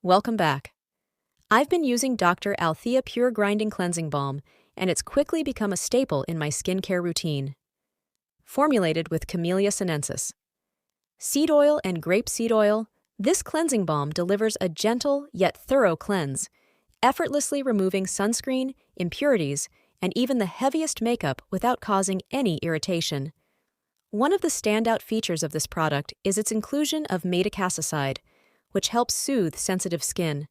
welcome back. I've been using Dr. Althea Pure Grinding Cleansing Balm, and it's quickly become a staple in my skincare routine. Formulated with Camellia sinensis, seed oil and grapeseed oil, this cleansing balm delivers a gentle yet thorough cleanse, effortlessly removing sunscreen, impurities, and even the heaviest makeup without causing any irritation. One of the standout features of this product is its inclusion of madecassoside, which helps soothe sensitive skin.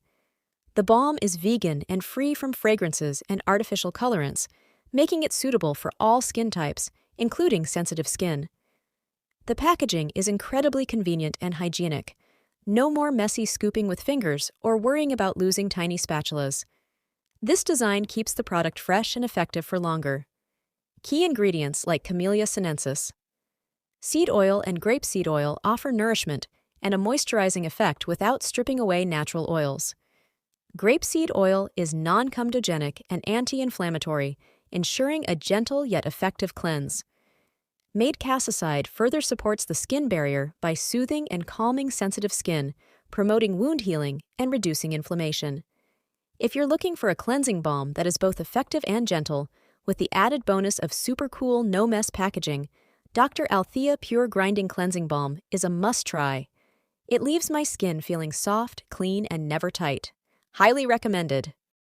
The balm is vegan and free from fragrances and artificial colorants, making it suitable for all skin types, including sensitive skin. The packaging is incredibly convenient and hygienic. No more messy scooping with fingers or worrying about losing tiny spatulas. This design keeps the product fresh and effective for longer. Key ingredients like Camellia sinensis, seed oil and grapeseed oil offer nourishment and a moisturizing effect without stripping away natural oils. Grapeseed oil is non-comedogenic and anti-inflammatory, ensuring a gentle yet effective cleanse. Madecassoside further supports the skin barrier by soothing and calming sensitive skin, promoting wound healing and reducing inflammation. If you're looking for a cleansing balm that is both effective and gentle, with the added bonus of super cool no-mess packaging, Dr. Althea Pure Grinding Cleansing Balm is a must-try. It leaves my skin feeling soft, clean, and never tight. Highly recommended.